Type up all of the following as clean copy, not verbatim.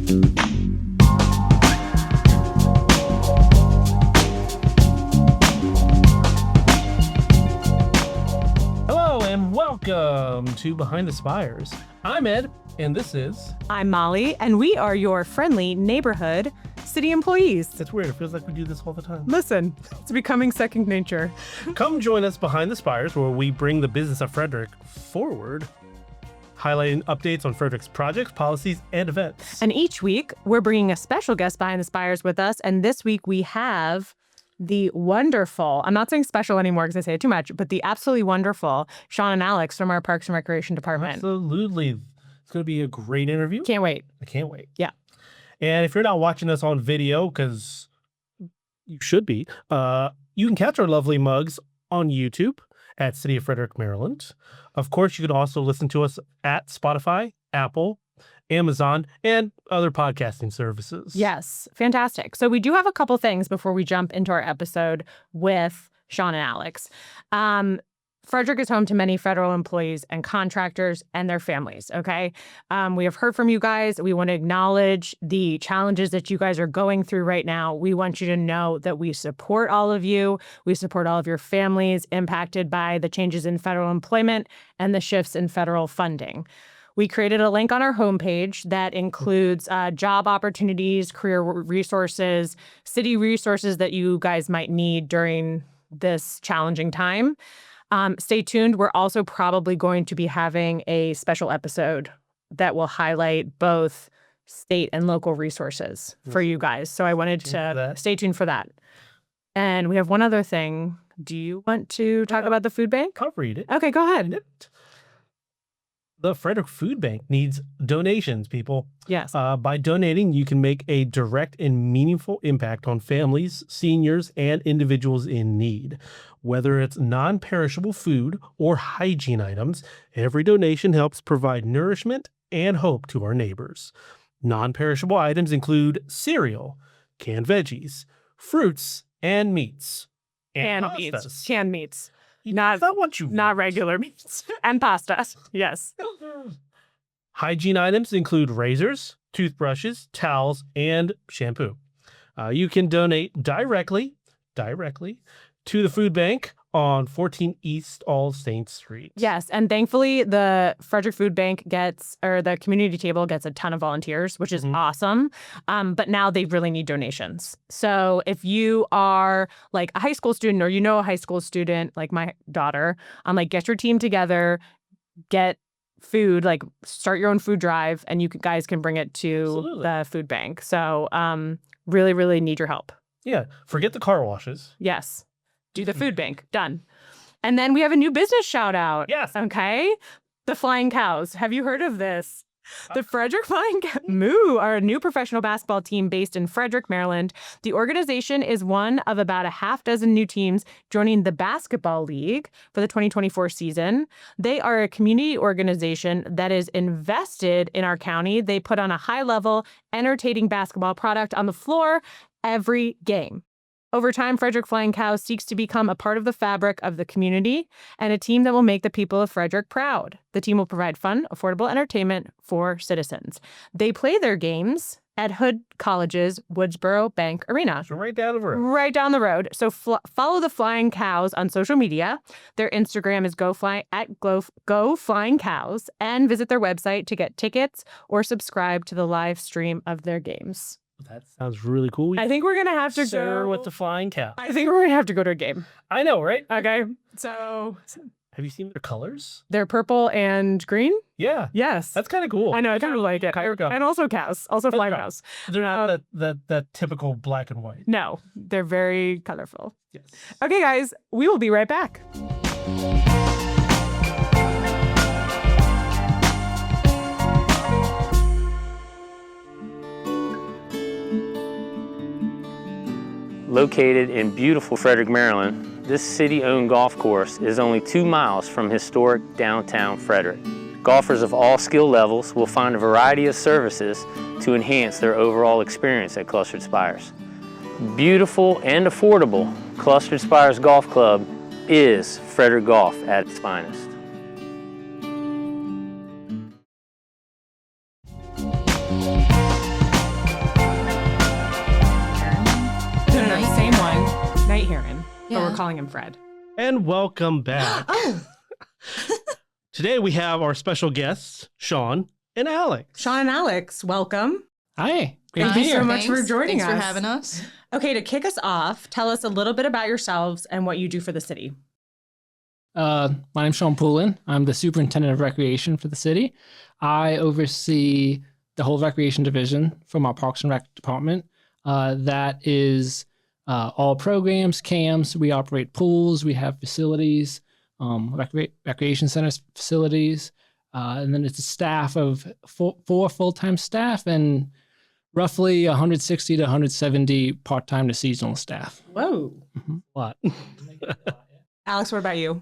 Hello and welcome to Behind the Spires. I'm Ed, and this is... I'm Molly, and we are your friendly neighborhood city employees. It's weird. It feels like we do this all the time. Listen, it's becoming second nature. Come join us behind the Spires, where we bring the business of Frederick forward, highlighting updates on Frederick's projects, policies, and events. And each week, we're bringing a special guest behind the Spires with us. And this week, we have the wonderful, I'm not saying special anymore because I say it too much, but the absolutely wonderful Sean and Alex from our Parks and Recreation Department. Absolutely. It's going to be a great interview. Can't wait. I can't wait. Yeah. And if you're not watching us on video, because you should be, you can catch our lovely mugs on YouTube at City of Frederick, Maryland. Of course, you can also listen to us at Spotify, Apple, Amazon, and other podcasting services. Yes, fantastic. So we do have a couple things before we jump into our episode with Sean and Alex. Frederick is home to many federal employees and contractors and their families, okay? We have heard from you guys. We want to acknowledge the challenges that you guys are going through right now. We want you to know that we support all of you. We support all of your families impacted by the changes in federal employment and the shifts in federal funding. We created a link on our homepage that includes job opportunities, career resources, city resources that you guys might need during this challenging time. Stay tuned. We're also probably going to be having a special episode that will highlight both state and local resources for you guys. So I wanted to stay tuned for that. And we have one other thing. Do you want to talk about the food bank? I'll read it. Okay, go ahead. The Frederick Food Bank needs donations, people. Yes. By donating, you can make a direct and meaningful impact on families, seniors, and individuals in need. Whether it's non-perishable food or hygiene items, every donation helps provide nourishment and hope to our neighbors. Non-perishable items include cereal, canned veggies, fruits, and meats. Canned meats. Not regular meats. And pastas. Yes. Hygiene items include razors, toothbrushes, towels, and shampoo. You can donate directly to the food bank on 14 East All Saints Street. Yes, and thankfully the Frederick Food Bank the community table gets a ton of volunteers, which is awesome. But now they really need donations. So if you are like a high school student or you know a high school student, like my daughter, get your team together, get food, start your own food drive, and you guys can bring it to the food bank. So really, really need your help. Yeah, forget the car washes. Yes. Do the food bank. Done. And then we have a new business shout out. Yes. Okay. The Flying Cows. Have you heard of this? The Frederick Flying Moo are a new professional basketball team based in Frederick, Maryland. The organization is one of about a half dozen new teams joining the Basketball League for the 2024 season. They are a community organization that is invested in our county. They put on a high-level, entertaining basketball product on the floor every game. Over time, Frederick Flying Cows seeks to become a part of the fabric of the community and a team that will make the people of Frederick proud. The team will provide fun, affordable entertainment for citizens. They play their games at Hood College's Woodsboro Bank Arena. So right down the road. Right down the road. So follow the Flying Cows on social media. Their Instagram is Go Flying Cows, and visit their website to get tickets or subscribe to the live stream of their games. That sounds really cool. I think we're going to have to go with the Flying Cow. I think we're going to have to go to a game. I know, right? Okay. So have you seen their colors? They're purple and green? Yeah. Yes. That's kind of cool. I know. I kind of like it. And also cows. Also flying cows. They're not that typical black and white. No. They're very colorful. Yes. Okay, guys. We will be right back. Located in beautiful Frederick, Maryland, this city-owned golf course is only 2 miles from historic downtown Frederick. Golfers of all skill levels will find a variety of services to enhance their overall experience at Clustered Spires. Beautiful and affordable, Clustered Spires Golf Club is Frederick Golf at its finest. but we're calling him Fred. And welcome back. Today we have our special guests, Sean and Alex. Sean and Alex, welcome. Hi. Great to Thank be you here. so much for joining us. Thanks for having us. Okay, to kick us off, tell us a little bit about yourselves and what you do for the city. My name's Sean Poulin. I'm the superintendent of recreation for the city. I oversee the whole recreation division from our Parks and Rec department. That is all programs, camps. We operate pools. We have facilities, recreation centers facilities. And then it's a staff of four full-time staff and roughly 160 to 170 part-time to seasonal staff. Whoa. A lot. Alex, what about you?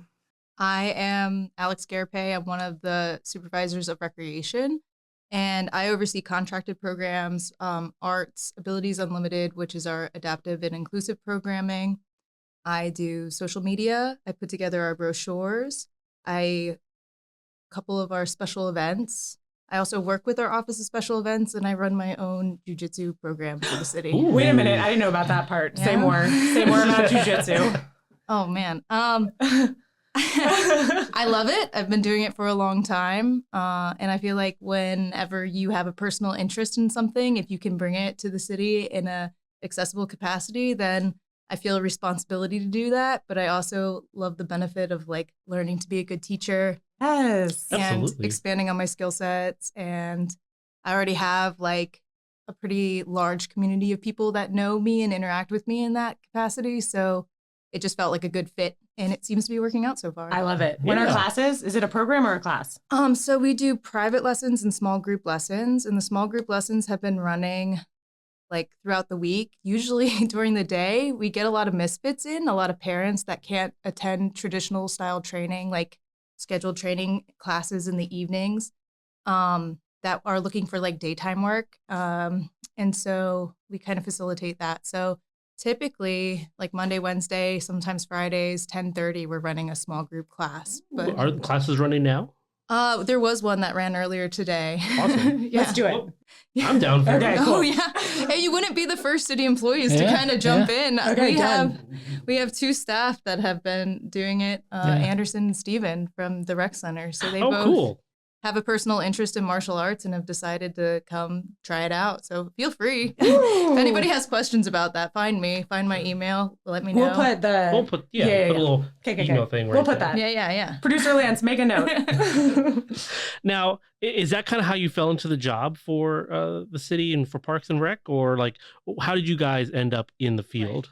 I am Alex Garapay. I'm one of the supervisors of recreation, and I oversee contracted programs, arts, Abilities Unlimited, which is our adaptive and inclusive programming. I do social media. I put together our brochures. A couple of our special events. I also work with our Office of Special Events, and I run my own jiu-jitsu program for the city. Ooh. Wait a minute. I didn't know about that part. Yeah. Say more. Say more about jiu-jitsu. Oh, man. I love it. I've been doing it for a long time. And I feel like whenever you have a personal interest in something, if you can bring it to the city in a accessible capacity, then I feel a responsibility to do that. But I also love the benefit of like learning to be a good teacher Yes. and Absolutely. expanding on my skill sets. And I already have like a pretty large community of people that know me and interact with me in that capacity. So it just felt like a good fit, and it seems to be working out so far. I love it. When are Yeah. classes? Is it a program or a class? So we do private lessons and small group lessons, and the small group lessons have been running like throughout the week. Usually during the day, we get a lot of misfits in, a lot of parents that can't attend traditional style training, like scheduled training classes in the evenings, that are looking for like daytime work. And so we kind of facilitate that. So typically like Monday, Wednesday, sometimes Fridays, 10:30, we're running a small group class. But Are the classes running now? there was one that ran earlier today. Awesome. Yeah. Let's do it. Well, I'm down for Okay, it. cool. Oh yeah. Hey, you wouldn't be the first city employees to Yeah, kind of jump in. Okay, We have two staff that have been doing it, Anderson and Steven from the rec center. So they Oh, both cool. have a personal interest in martial arts and have decided to come try it out. So feel free. Ooh. If anybody has questions about that, find my email, let me know. We'll put the We'll put, put a little Okay. email thing right We'll put there. that. Yeah. Producer Lance, make a note. Now, is that kind of how you fell into the job for the city and for Parks and Rec? Or like, how did you guys end up in the field?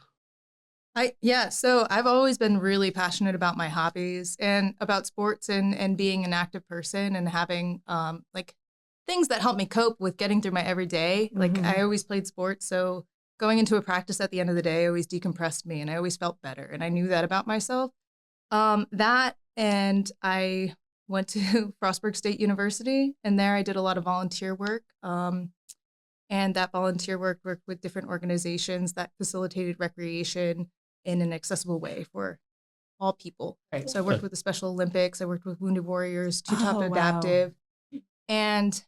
So I've always been really passionate about my hobbies and about sports and being an active person and having like things that help me cope with getting through my everyday. Like Mhm. I always played sports, so going into a practice at the end of the day always decompressed me and I always felt better, and I knew that about myself. That and I went to Frostburg State University, and there I did a lot of volunteer work. And that volunteer work worked with different organizations that facilitated recreation in an accessible way for all people. Right. So I worked with the Special Olympics, I worked with Wounded Warriors, Two Top Oh, wow. Adaptive, and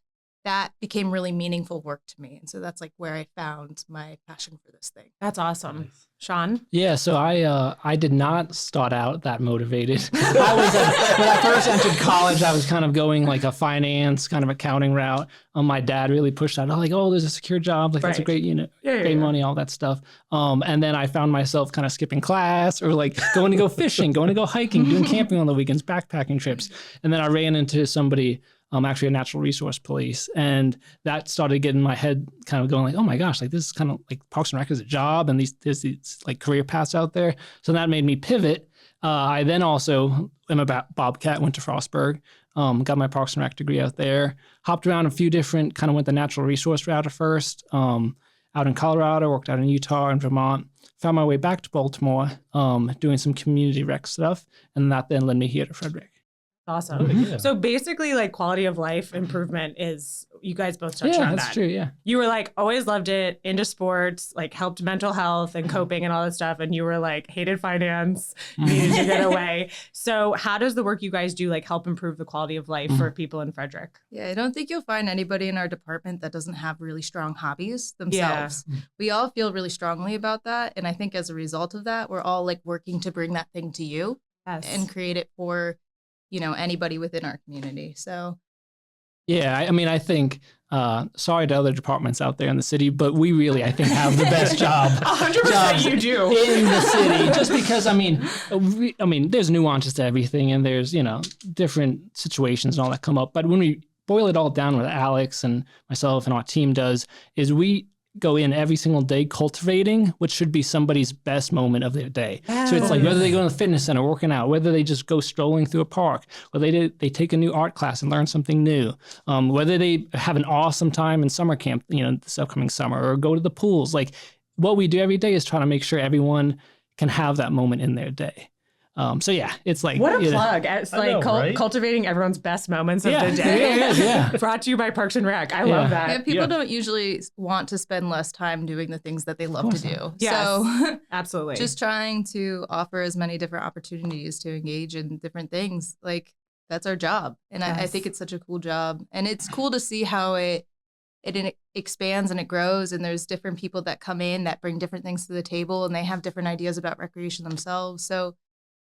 that became really meaningful work to me. And so that's like where I found my passion for this thing. That's awesome. Sean? Yeah, so I did not start out that motivated. I was when I first entered college, I was kind of going like a finance kind of accounting route. My dad really pushed that. Like, oh, there's a secure job, like that's a Right. great, great money, all that stuff. And then I found myself kind of skipping class or like going to go fishing, going to go hiking, doing camping on the weekends, backpacking trips. And then I ran into somebody, actually a natural resource police, and that started getting my head kind of going like, oh my gosh, like this is kind of like Parks and Rec is a job, and there's these like career paths out there. So that made me pivot. I then also am a Bobcat, went to Frostburg, got my Parks and Rec degree out there, hopped around a few different, kind of went the natural resource route at first, out in Colorado, worked out in Utah and Vermont, found my way back to Baltimore, doing some community rec stuff, and that then led me here to Frederick. Awesome. Okay, yeah. So basically, like quality of life improvement is you guys both touched Yeah, on that's that. true. Yeah. You were like always loved it, into sports, like helped mental health and coping and all that stuff. And you were like hated finance, needed to get away. So how does the work you guys do like help improve the quality of life for people in Frederick? Yeah, I don't think you'll find anybody in our department that doesn't have really strong hobbies themselves. We all feel really strongly about that. And I think as a result of that, we're all like working to bring that thing to you and create it for, anybody within our community. So Yeah, I mean, I think, sorry to other departments out there in the city, but we really, I think, have the best job. 100% you do. In the city, just because, I mean, there's nuances to everything and there's, different situations and all that come up. But when we boil it all down, what Alex and myself and our team does is we go in every single day cultivating what should be somebody's best moment of their day. So it's like whether they go to the fitness center working out, whether they just go strolling through a park, whether they take a new art class and learn something new, whether they have an awesome time in summer camp, this upcoming summer, or go to the pools. Like what we do every day is try to make sure everyone can have that moment in their day. So yeah, it's like what a plug! It's like right? cultivating everyone's best moments of the Yeah, day. yeah. Brought to you by Parks and Rec. I love that. yeah, people don't usually want to spend less time doing the things that they love to do. Yes, So absolutely. just trying to offer as many different opportunities to engage in different things. Like that's our job. And I think it's such a cool job. And it's cool to see how it expands and it grows. And there's different people that come in that bring different things to the table and they have different ideas about recreation themselves. So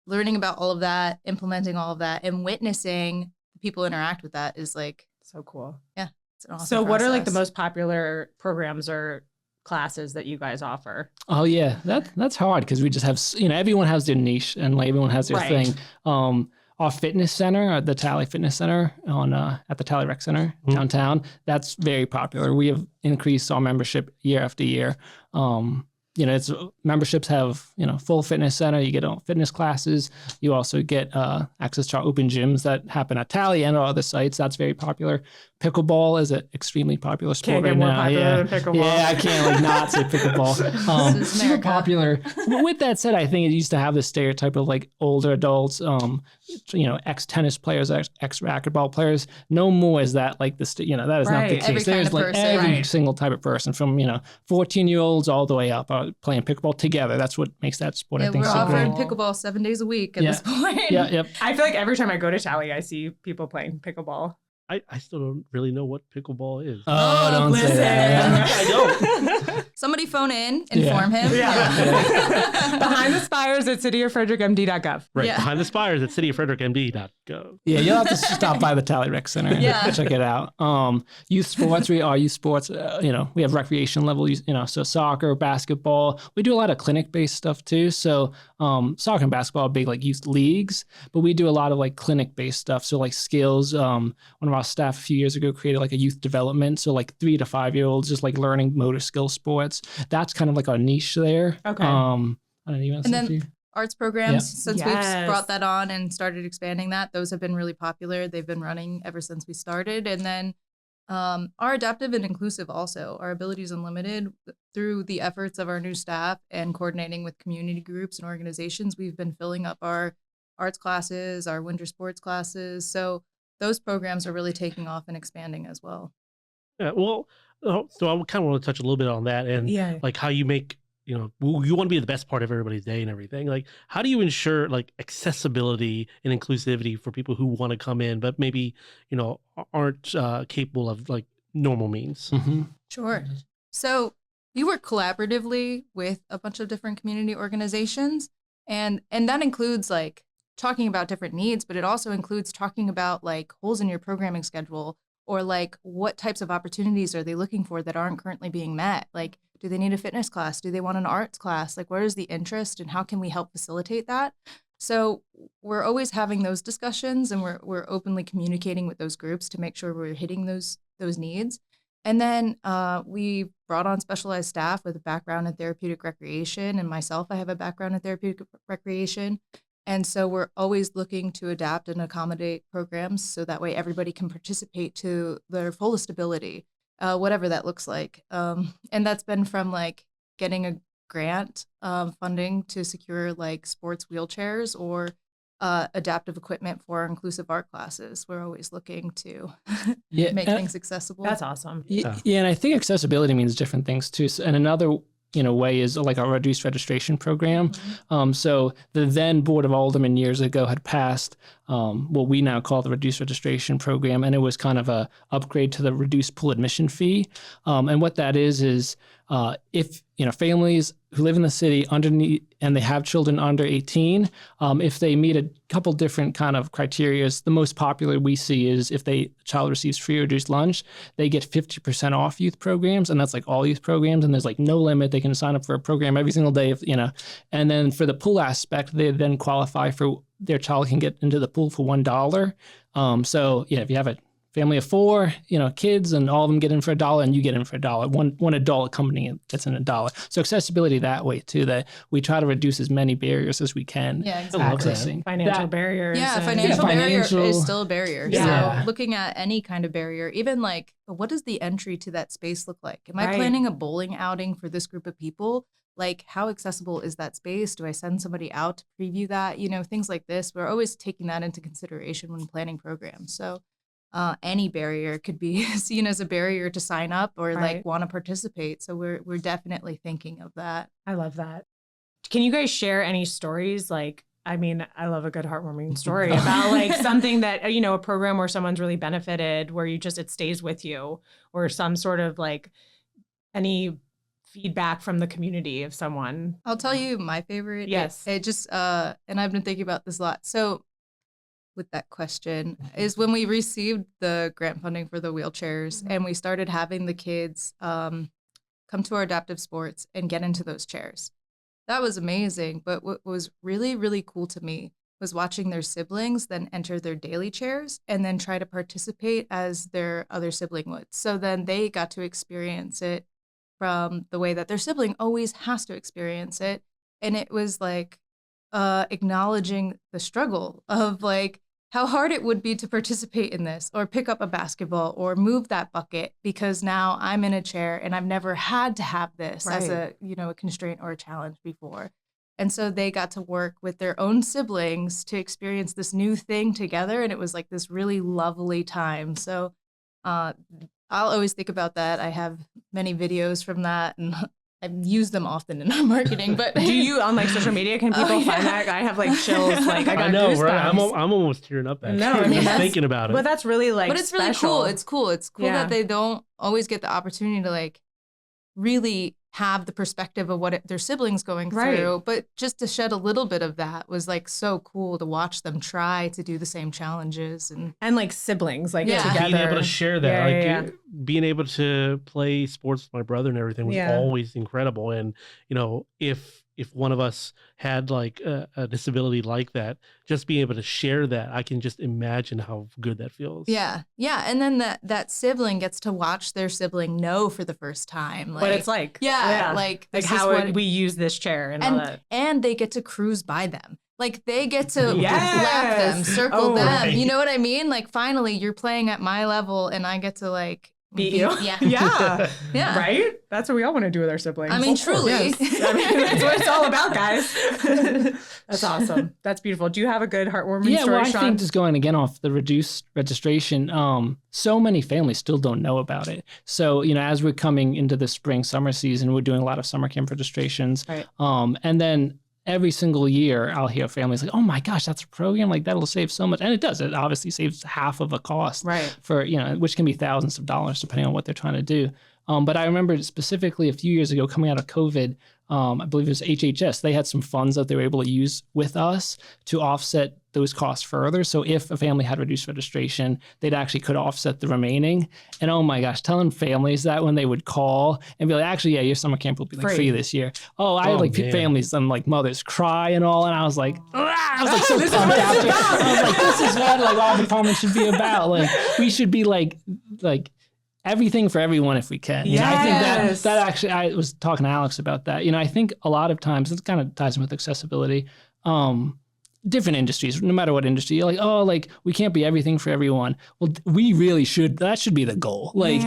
learning about all of that, implementing all of that, and witnessing people interact with that is like so cool. Yeah. It's an awesome So what are like the process. most popular programs or classes that you guys offer? Oh yeah, that's hard because we just have everyone has their niche and like everyone has their Right. thing. Our fitness center, the Tally Fitness Center at the Tally Rec Center downtown, that's very popular. We have increased our membership year after year. It's memberships have full fitness center. You get fitness classes. You also get access to our open gyms that happen at Tally and our other sites. That's very popular. Pickleball is an extremely popular sport Can't get right more now. popular than pickleball. Yeah, I can't not say pickleball. This is Super America. popular. But with that said, I think it used to have this stereotype of like older adults, ex-tennis players, ex-racquetball players. No more is that like that is not the Right. case. Every kind There's of like person. every Right. single type of person from 14-year-olds all the way up playing pickleball together. That's what makes that sport, I Yeah, think, we're so great. offering pickleball 7 days a week at Yeah. this point. Yeah, yep. I feel like every time I go to Tally, I see people playing pickleball. I still don't really know what pickleball is. Oh, don't say that. I don't. Somebody phone in, inform him. Yeah. Behind the Spires at cityoffrederickmd.gov. Right, Yeah. behind the spires at cityoffrederickmd.gov. Yeah, you'll have to stop by the Tally Rec Center and Yeah. check it out. Youth sports, we have recreation level, so soccer, basketball. We do a lot of clinic-based stuff too. So soccer and basketball are big like youth leagues, but we do a lot of like clinic-based stuff. So like skills. One of our staff a few years ago created like a youth development. So like 3 to 5 year olds just like learning motor skill sports. That's kind of like our niche there. Okay. I don't know, you want to And say a then few? arts programs, Yeah. since Yes. we've brought that on and started expanding that, those have been really popular. They've been running ever since we started. And then our adaptive and inclusive also, our abilities unlimited through the efforts of our new staff and coordinating with community groups and organizations, we've been filling up our arts classes, our winter sports classes. So those programs are really taking off and expanding as well. Yeah, well, so I kind of want to touch a little bit on that and Yeah. like how you make, you want to be the best part of everybody's day and everything. Like, how do you ensure like accessibility and inclusivity for people who want to come in, but maybe, aren't capable of like normal means? Mm-hmm. Sure. So we work collaboratively with a bunch of different community organizations, and that includes like talking about different needs, but it also includes talking about like holes in your programming schedule or like what types of opportunities are they looking for that aren't currently being met? Like, do they need a fitness class? Do they want an arts class? Like, where is the interest and how can we help facilitate that? So we're always having those discussions and we're openly communicating with those groups to make sure we're hitting those needs. And then we brought on specialized staff with a background in therapeutic recreation, and myself, I have a background in therapeutic recreation. And so we're always looking to adapt and accommodate programs so that way everybody can participate to their fullest ability, whatever that looks like. And that's been from like getting a grant funding to secure like sports wheelchairs or adaptive equipment for our inclusive art classes. We're always looking to make things accessible. That's awesome. Yeah, and I think accessibility means different things too. And another way is like our reduced registration program. So the then Board of Aldermen years ago had passed what we now call the reduced registration program, and it was kind of a upgrade to the reduced pool admission fee. And what that is if families who live in the city and they have children under 18, if they meet a couple different kind of criteria, the most popular we see is if the child receives free or reduced lunch, they get 50% off youth programs, and that's like all youth programs, and there's like no limit. They can sign up for a program every single day, and then for the pool aspect, they then qualify for their child can get into the pool for $1. So if you have a family of 4, kids, and all of them get in for $1, and you get in for $1. One adult accompanying gets in $1. So accessibility that way too. That we try to reduce as many barriers as we can. Yeah, exactly. Accessing Financial barriers. Yeah, financial barrier is still a barrier. Yeah. So looking at any kind of barrier, even like, what does the entry to that space look like? Am I Right. planning a bowling outing for this group of people? Like, how accessible is that space? Do I send somebody out to preview that? Things like this. We're always taking that into consideration when planning programs. So any barrier could be seen as a barrier to sign up or Right. like want to participate. So we're definitely thinking of that. I love that. Can you guys share any stories? Like, I mean, I love a good heartwarming story about like something that, a program where someone's really benefited, where it stays with you, or some sort of like any feedback from the community of someone. I'll tell you my favorite. Yes. It just, and I've been thinking about this a lot. So with that question is when we received the grant funding for the wheelchairs and we started having the kids come to our adaptive sports and get into those chairs. That was amazing. But what was really, really cool to me was watching their siblings then enter their daily chairs and then try to participate as their other sibling would. So then they got to experience it from the way that their sibling always has to experience it. And it was like acknowledging the struggle of like how hard it would be to participate in this or pick up a basketball or move that bucket because now I'm in a chair and I've never had to have this as a constraint or a challenge before. And so they got to work with their own siblings to experience this new thing together. And it was like this really lovely time. So I'll always think about that. I have many videos from that and I've used them often in our marketing, but Do you on like social media? Can people find that? I have like chills. Like I got I know, goosebumps. right? I'm almost tearing up. Actually. No, I mean, just that's- thinking about it. But that's really like. but it's really special. cool. It's cool. It's cool Yeah. that they don't always get the opportunity to like really have the perspective of what their siblings going Right. through. But just to shed a little bit of that was like so cool to watch them try to do the same challenges. And like siblings, like Yeah. together. being able to share that, Yeah, like yeah. being able to play sports with my brother and everything was Yeah. always incredible. And if one of us had like a disability like that, just being able to share that, I can just imagine how good that feels. yeah. And then that sibling gets to watch their sibling know for the first time. Like, What it's like. Yeah, like like this is how what- we use this chair and all that. and they get to cruise by them. Like they get to Yes. lap them, circle Oh, them. right. You know what I mean? Like finally you're playing at my level and I get to like Beat you. Yeah. Yeah. Yeah. Right? That's what we all want to do with our siblings. I mean, truly. Yes. I mean, that's what it's all about, guys. That's awesome. That's beautiful. Do you have a good heartwarming story, I Sean? think just going again off the reduced registration, so many families still don't know about it. So, as we're coming into the spring, summer season, we're doing a lot of summer camp registrations. Right. And then every single year I'll hear families like, oh my gosh, that's a program, like that'll save so much. And it does. It obviously saves half of a cost Right. for, which can be thousands of dollars depending on what they're trying to do. But I remember specifically a few years ago coming out of COVID, I believe it was HHS, they had some funds that they were able to use with us to offset those costs further. So if a family had reduced registration, they'd actually could offset the remaining. And oh my gosh, telling families that when they would call and be like, actually, yeah, your summer camp will be like free this year. Oh, I had like man. families and like mothers cry and all. And I was like, I was like so This is pumped what it's after. about. I was like, this is what like our department should be about. Like we should be like everything for everyone if we can. I think that actually, I was talking to Alex about that. I think a lot of times, it kind of ties in with accessibility. different industries, no matter what industry, you're like, oh, like we can't be everything for everyone. Well, we really should. That should be the goal. Like,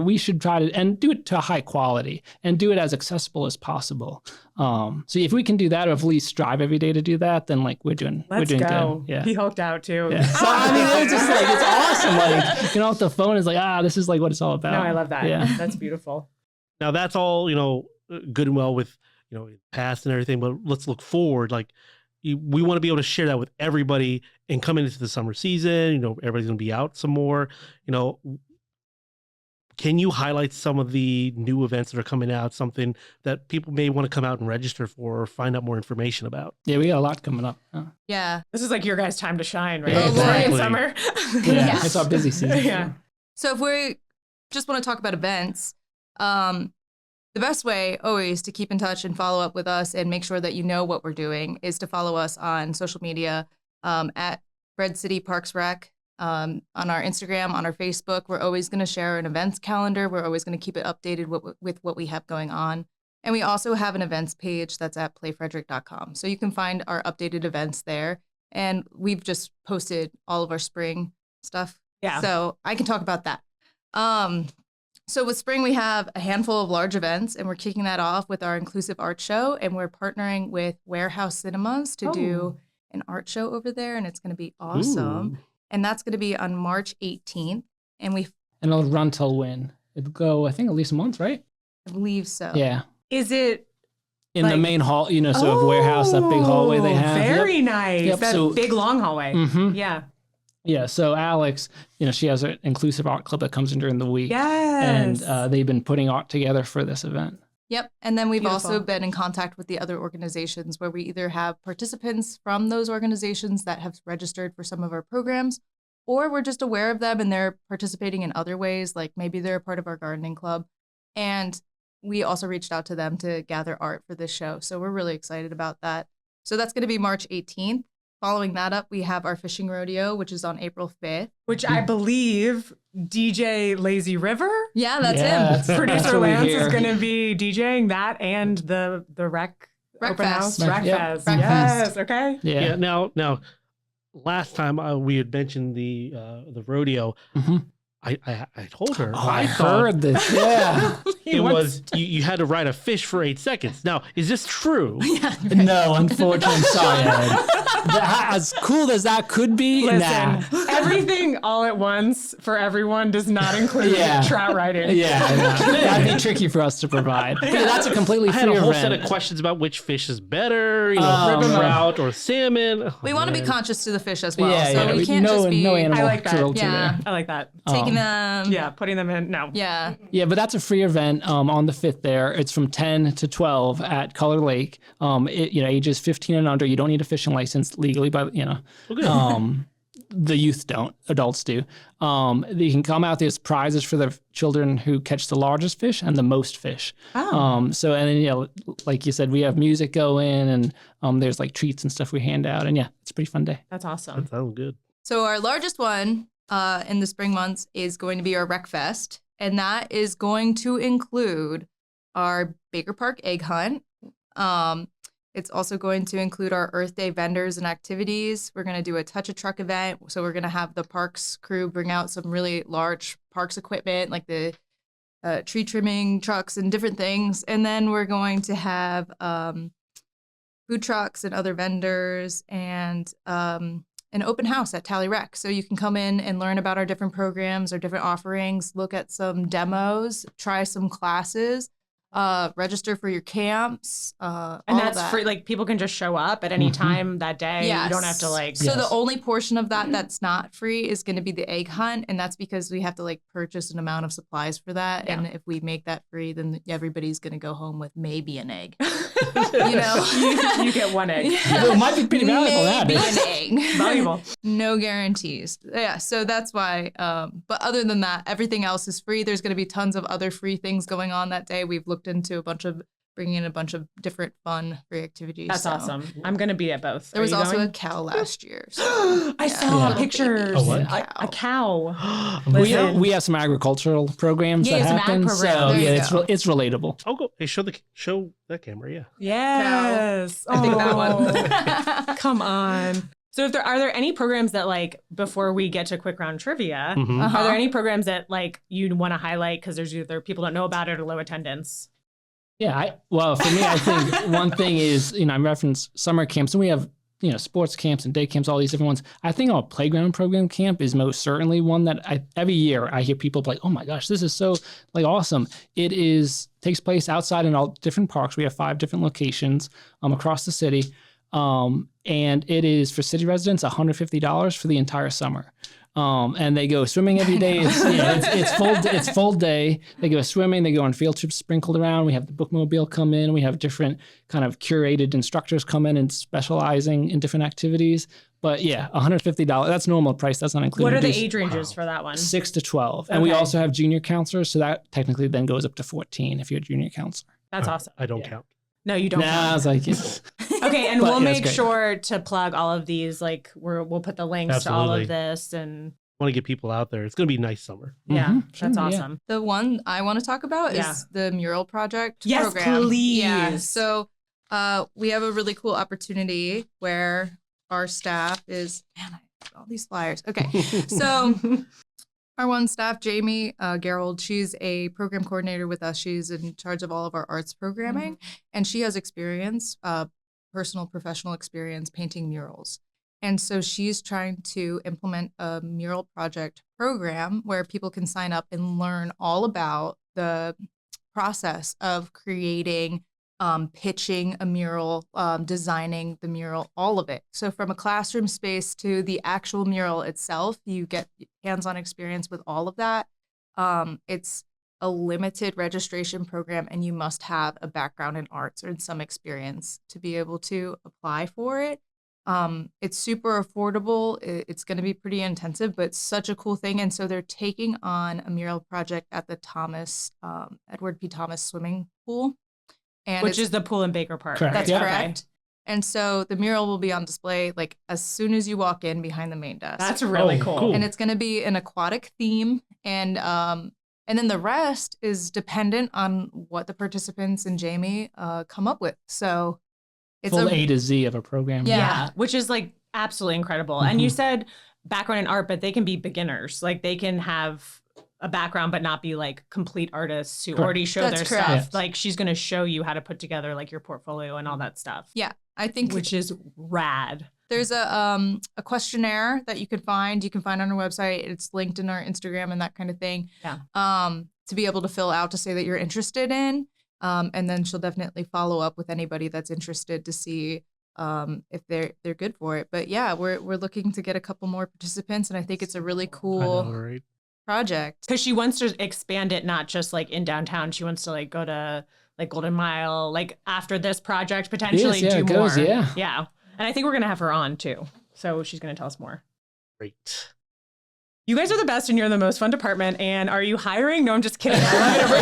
we should try to and do it to a high quality and do it as accessible as possible. So if we can do that, or at least strive every day to do that, then like we're doing good. Yeah. He hulked out too. Yeah. So I mean, it's just like it's awesome. Like off the phone is like, this is like what it's all about. No, I love that. Yeah. That's beautiful. Now that's all, good and well with, past and everything, but let's look forward. Like we want to be able to share that with everybody and come into the summer season, everybody's going to be out some more, can you highlight some of the new events that are coming out, something that people may want to come out and register for or find out more information about? Yeah, we got a lot coming up. Yeah. This is like your guys' time to shine, right? Yeah, exactly. In summer. Yeah, it's our busy season. Yeah. So if we just want to talk about events, the best way always to keep in touch and follow up with us and make sure that you know what we're doing is to follow us on social media at Red City Parks Rec. On our Instagram, on our Facebook, we're always going to share an events calendar. We're always going to keep it updated with what we have going on. And we also have an events page that's at playfrederick.com. So you can find our updated events there. And we've just posted all of our spring stuff. Yeah. So I can talk about that. So with spring, we have a handful of large events, and we're kicking that off with our inclusive art show. And we're partnering with Warehouse Cinemas to do an art show over there. And it's going to be awesome. Ooh. And that's going to be on March 18th. And And it'll run till when? It'll go, I think, at least a month, right? I believe so. Yeah. Is it In the main hall, so of Warehouse, that big hallway they have. Very nice. Yep. That big long hallway. Mm-hmm. Yeah. Yeah, so Alex, she has an inclusive art club that comes in during the week. Yes. And they've been putting art together for this event. Yep. And then we've Beautiful. also been in contact with the other organizations where we either have participants from those organizations that have registered for some of our programs, or we're just aware of them and they're participating in other ways, like maybe they're a part of our gardening club. And we also reached out to them to gather art for this show. So we're really excited about that. So that's going to be March 18th. Following that up, we have our fishing rodeo, which is on April 5th. Which I believe DJ Lazy River, Yeah, that's Yeah, him. that's producer what we Lance, hear. is going to be DJing that and the Rec Rec Open Fest. House. Rec- Rec yep. Fest. Rec Yes. Fest. Okay. Yeah. Now, last time we had mentioned the rodeo. Mhm. I told her. Oh, I thought heard this. Yeah. it was you had to ride a fish for 8 seconds. Now, is this true? No, unfortunately, I'm sorry, Ed. As cool as that could be, Listen, nah. everything all at once for everyone does not include Yeah. trout riding. Yeah, that'd be tricky for us to provide. But yeah, that's a completely I had free a whole event. set of questions about which fish is better, Oh, trout or salmon. Oh, We want to be man. conscious to the fish as well. Yeah, so yeah. we can't just be no animal I like that. cruelty Yeah. there. I like that. taking them. Yeah, putting them in. No. Yeah. Yeah, but that's a free event on the 5th there. It's from 10 to 12 at Color Lake. Ages 15 and under. You don't need a fishing license legally, but, the youth don't. Adults do. You can come out. There's prizes for the children who catch the largest fish and the most fish. Oh. And then, like you said, we have music going and there's like treats and stuff we hand out. And yeah, it's a pretty fun day. That's awesome. That sounds good. So our largest one in the spring months is going to be our Rec Fest, and that is going to include our Baker Park egg hunt. It's also going to include our Earth Day vendors and activities. We're going to do a touch a truck event. So we're going to have the parks crew bring out some really large parks equipment, like the tree trimming trucks and different things. And then we're going to have food trucks and other vendors and an open house at Tally Rec. So you can come in and learn about our different programs, our different offerings, look at some demos, try some classes, register for your camps. And all that's that. free. Like people can just show up at any time that day. Yes. You don't have to like. So Yes. the only portion of that that's not free is going to be the egg hunt, and that's because we have to like purchase an amount of supplies for that. Yeah. And if we make that free, then everybody's going to go home with maybe an egg. you get one egg. It might be pretty valuable Maybe nowadays. an egg. Valuable. No guarantees. Yeah, so that's why. But other than that, everything else is free. There's going to be tons of other free things going on that day. We've looked into a bunch of bringing in a bunch of different fun free activities. That's so. awesome. I'm going to be at both. There Are was you also going? a cow last year. So, I saw Yeah. pictures. A what? A cow. Listen. We have some agricultural programs Yeah, that some ag happen. programs. So There you yeah, go. it's relatable. Oh, go. Hey, show that camera. Yeah. Yes. I think that Oh. one. Come on. So are there any programs that like, before we get to quick round trivia, Mhm. Uh-huh. are there any programs that like you'd want to highlight because there's either people don't know about it or low attendance? Yeah, well, for me, I think one thing is, I reference summer camps, and we have, sports camps and day camps, all these different ones. I think our playground program camp is most certainly one that every year I hear people like, oh my gosh, this is so like awesome. It takes place outside in all different parks. We have 5 different locations across the city. And it is for city residents, $150 for the entire summer. And they go swimming every day. It's full day. They go swimming. They go on field trips sprinkled around. We have the bookmobile come in. We have different kind of curated instructors come in and specializing in different activities. But yeah, $150. That's normal price. That's not included. What are the There's age ranges for that one? 6 to 12. And we Okay. also have junior counselors. So that technically then goes up to 14 if you're a junior counselor. That's awesome. I don't Yeah. count. No, you don't. Nah, I count. was like, yes. Okay, and But, we'll yeah, it's make great. sure to plug all of these. Like we'll put the links to all Absolutely. of this, and Want to get people out there. It's going to be a nice summer. yeah, Mhm, that's sure, yeah. awesome. The one I want to talk about Yeah. is the mural project Yes, program. please. Yeah. So we have a really cool opportunity where our staff is, man, I have all these flyers. Okay. So our one staff, Jamie Gerald, she's a program coordinator with us. She's in charge of all of our arts programming, and she has experience, personal, professional experience painting murals. And so she's trying to implement a mural project program where people can sign up and learn all about the process of creating, pitching a mural, designing the mural, all of it. So from a classroom space to the actual mural itself, you get hands-on experience with all of that. It's a limited registration program, and you must have a background in arts or in some experience to be able to apply for it. It's super affordable. It's going to be pretty intensive, but it's such a cool thing. And so they're taking on a mural project at the Edward P. Thomas swimming pool. And which is the pool in Baker Park. Correct. that's Yeah. correct. And so the mural will be on display like as soon as you walk in behind the main desk. That's really Oh, cool. cool. And it's going to be an aquatic theme, and then the rest is dependent on what the participants and Jamie come up with. So it's Full A to Z of a program. Yeah, which is like absolutely incredible. And you said background in art, but they can be beginners. Like they can have a background, but not be like complete artists who Correct. already show That's their correct. stuff. Yes. Like she's going to show you how to put together like your portfolio and all that stuff. Yeah, I think Which is rad. there's a questionnaire that you can find. You can find on our website. It's linked in our Instagram and that kind of thing. Yeah. To be able to fill out to say that you're interested in. And then she'll definitely follow up with anybody that's interested to see if they're good for it. But yeah, we're looking to get a couple more participants, and I think it's a really I cool know, right? project. Because she wants to expand it, not just like in downtown. She wants to like go to like Golden Mile, like after this project, potentially Yes, yeah, do it goes, more. yeah. Yeah. And I think we're going to have her on too. So she's going to tell us more. Great. You guys are the best and you're the most fun department. And are you hiring? No, I'm just kidding. I love it over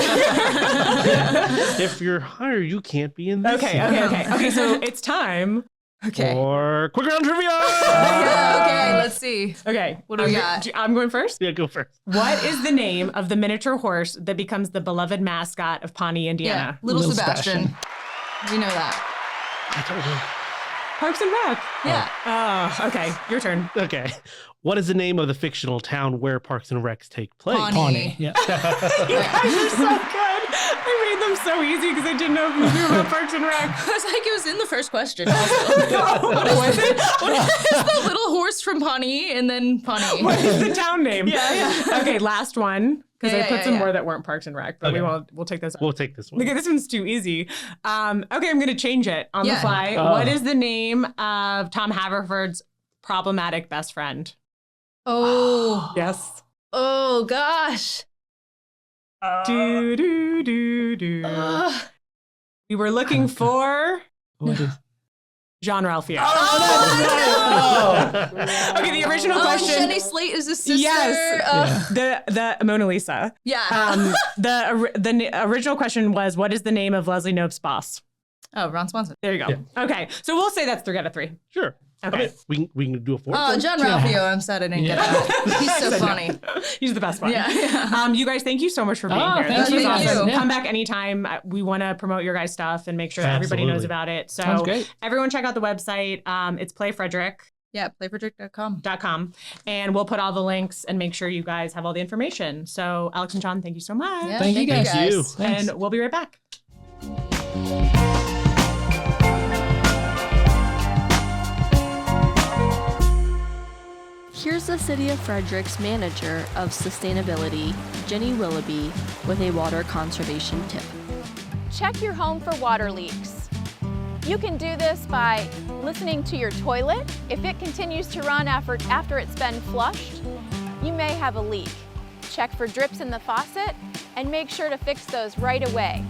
here. If you're hired, you can't be in this. Okay. So it's time. Okay. Or quick round trivia. Okay, let's see. Okay. What do we got? I'm going first. Yeah, go first. What is the name of the miniature horse that becomes the beloved mascot of Pawnee, Yeah, Indiana? Little Little Sebastian. We know that. I don't know. Parks and Rec. Yeah. Oh, okay. Your turn. Okay. What is the name of the fictional town where Parks and Recs take place? Pawnee. Pawnee. Yeah. You guys are so good. I made them so easy because I didn't know if you knew about Parks and Rec. I was like, it was in the first question. What is the little horse from Pawnee and then Pawnee? What is the town name? Yeah. Okay, last one. Because I put some Yeah. more that weren't Parks and Rec, but Okay. we'll take those out. We'll take this one. Look at this one's too easy. Okay, I'm going to change it on the Yeah. fly. Oh. What is the name of Tom Haverford's problematic best friend? Oh. Yes. Oh, gosh. Do, do, do, do. We were looking for What is Jean-Ralphio. Oh, Okay, the original question. Jenny Slate is a sister. Yes. The Mona Lisa. Yeah. The original question was, what is the name of Leslie Knope's boss? Oh, Ron Swanson. There you go. Yeah. Okay, so we'll say that's 3 out of 3. Sure. Okay. I mean, we can do a 4th Oh, one. John Ralphio. I'm sad I didn't get that. He's so funny. He's the best one. Yeah. You guys, thank you so much for being Oh, here. thank This was you. awesome. Yeah. Come back anytime. We want to promote your guys' stuff and make sure that everybody knows Absolutely. about it. So Sounds great. everyone check out the website. It's playfrederick.com. Yeah, playfrederick.com. And we'll put all the links and make sure you guys have all the information. So Alex and John, thank you so much. Yeah, Thank you guys. Thank you. Thanks. And we'll be right back. Here's the City of Frederick's Manager of Sustainability, Jenny Willoughby, with a water conservation tip. Check your home for water leaks. You can do this by listening to your toilet. If it continues to run after it's been flushed, you may have a leak. Check for drips in the faucet and make sure to fix those right away.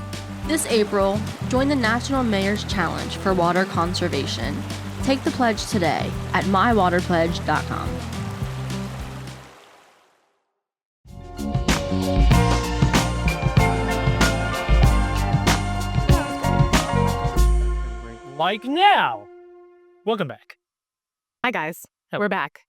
This April, join the National Mayor's Challenge for Water Conservation. Take the pledge today at mywaterpledge.com. Like now. Welcome back. Hi, guys. Hello. We're back.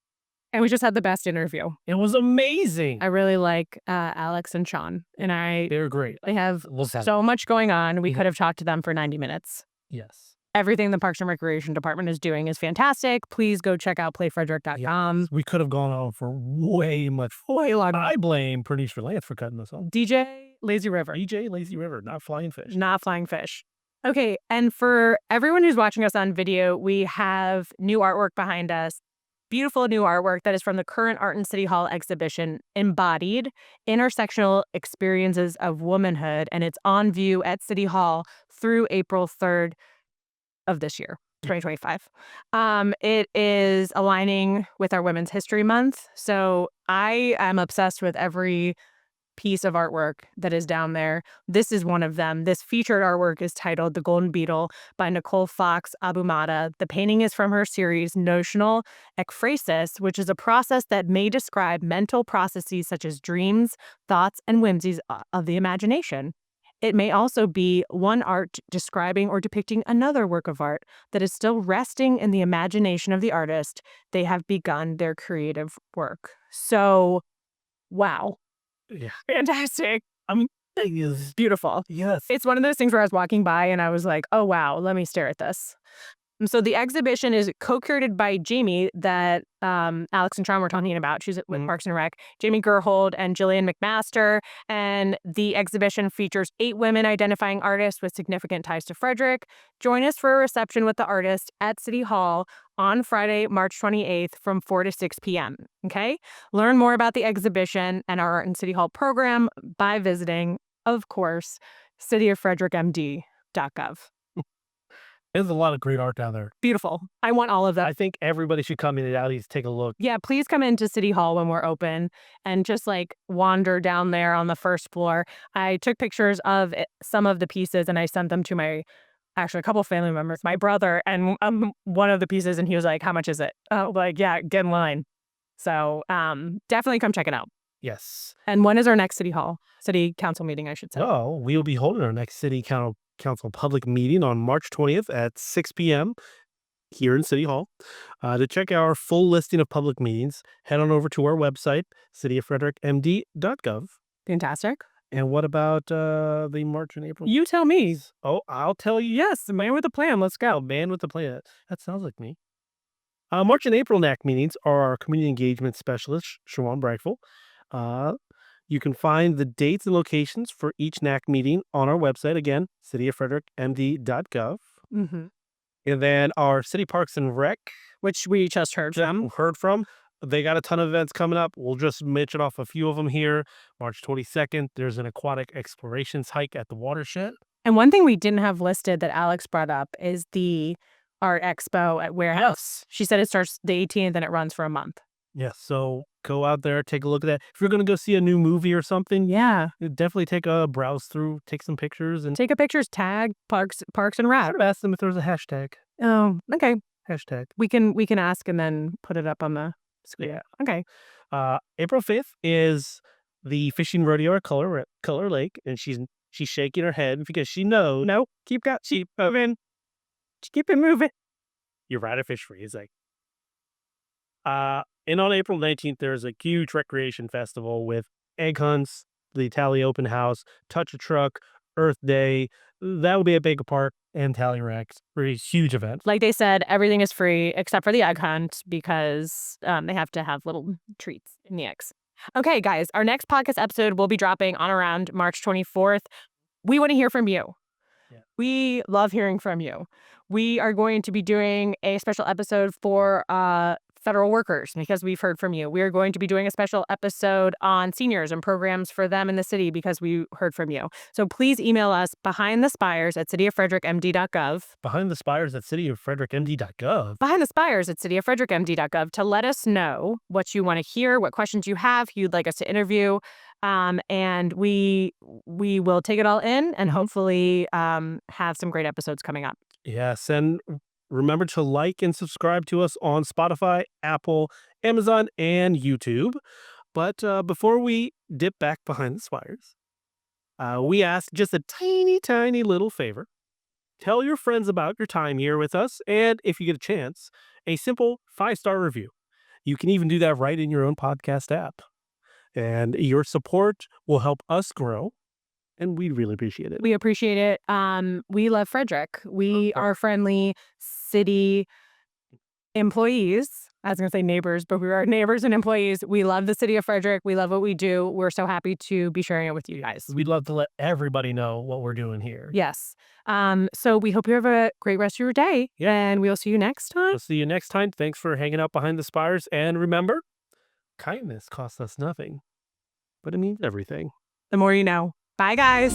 And we just had the best interview. It was amazing. I really like Alex and Sean. And They're great. they have We'll have- so much going on. We Mhm. could have talked to them for 90 minutes. Yes. Everything the Parks and Recreation Department is doing is fantastic. Please go check out playfrederick.com. We could have gone on for way much. Way longer. I blame Producer Lance for cutting us off. DJ Lazy River. EJ Lazy River, not Flying Fish. Not flying fish. Okay, and for everyone who's watching us on video, we have new artwork behind us. Beautiful new artwork that is from the current Art in City Hall exhibition, Embodied, Intersectional Experiences of Womanhood, and it's on view at City Hall through April 3rd of this year, 2025. It is aligning with our Women's History Month, so I am obsessed with every piece of artwork that is down there. This is one of them. This featured artwork is titled The Golden Beatle by Nicole Fox Abuhamada. The painting is from her series Notional Ekphrasis, which is a process that may describe mental processes such as dreams, thoughts, and whimsies of the imagination. It may also be one art describing or depicting another work of art that is still resting in the imagination of the artist. They have begun their creative work. So, wow. Yeah. Fantastic. I mean, it is. Beautiful. Yes. It's one of those things where I was walking by and I was like, oh, wow, let me stare at this. And so the exhibition is co-curated by Jamie that Alex and Sean were talking about. She's with Parks and Rec, Jamie Gerhold and Jillian McMaster. And the exhibition features 8 women identifying artists with significant ties to Frederick. Join us for a reception with the artist at City Hall on Friday, March 28th from 4 to 6 p.m. Okay? Learn more about the exhibition and our Art in City Hall program by visiting, of course, cityoffrederickmd.gov. There's a lot of great art down there. Beautiful. I want all of that. I think everybody should come in and at least take a look. Yeah, please come into City Hall when we're open and just like wander down there on the first floor. I took pictures of some of the pieces and I sent them to actually a couple family members, my brother, and one of the pieces, and he was like, how much is it? Like, yeah, get in line. So definitely come check it out. Yes. And when is our next City Council meeting, I should say? Oh, we will be holding our next City Council public meeting on March 20th at 6 p.m. here in City Hall. To check our full listing of public meetings, head on over to our website, cityoffrederickmd.gov. Fantastic. And what about the March and April? You tell me. Oh, I'll tell you. Yes, the man with a plan. Let's go. Man with the plan. That sounds like me. March and April NAC meetings are our community engagement specialist, Shawan Bragful. You can find the dates and locations for each NAC meeting on our website, again, cityoffrederickmd.gov. Mm-hmm. And then our City Parks and Rec, Which we just heard from. They got a ton of events coming up. We'll just mention off a few of them here. March 22nd, there's an aquatic explorations hike at the watershed. And one thing we didn't have listed that Alex brought up is the Art Expo at Warehouse. She said it starts the 18th and it runs for a month. Yes, so go out there, take a look at that. If you're going to go see a new movie or something, Yeah. definitely take a browse through, take some pictures, and Take a pictures, tag Parks and Rec. ask them if there's a hashtag. Oh, okay. Hashtag. We can ask and then put it up on the screen. Yeah. Okay. April 5th is the fishing rodeo at Color Lake, and she's shaking her head because she knows. No, keep moving. Just keep it moving. You're right, a fish freezing. And on April 19th, there's a huge recreation festival with egg hunts, the Tally Open House, Touch a Truck, Earth Day. That will be a big part, and Tally Rex. Pretty huge event. Like they said, everything is free except for the egg hunt because they have to have little treats in the eggs. Okay, guys, our next podcast episode will be dropping on around March 24th. We want to hear from you. Yeah. We love hearing from you. We are going to be doing a special episode for federal workers because we've heard from you. We are going to be doing a special episode on seniors and programs for them in the city because we heard from you. So please email us behindthespires@cityoffrederickmd.gov. Behind the Spires at cityoffrederickmd.gov. Behind the Spires at cityoffrederickmd.gov to let us know what you want to hear, what questions you have, who you'd like us to interview. And we will take it all in and hopefully have some great episodes coming up. Yes, and remember to like and subscribe to us on Spotify, Apple, Amazon, and YouTube. But before we dip back behind the Spires, we ask just a tiny, tiny little favor. Tell your friends about your time here with us, and if you get a chance, a simple 5-star review. You can even do that right in your own podcast app. And your support will help us grow, and we really appreciate it. We appreciate it. We love Frederick. We are friendly city employees. I was going to say neighbors, but we are neighbors and employees. We love the city of Frederick. We love what we do. We're so happy to be sharing it with you guys. We'd love to let everybody know what we're doing here. Yes. So we hope you have a great rest of your day. Yeah. And we'll see you next time. We'll see you next time. Thanks for hanging out behind the Spires. And remember, kindness costs us nothing, but it means everything. The more you know. Bye, guys.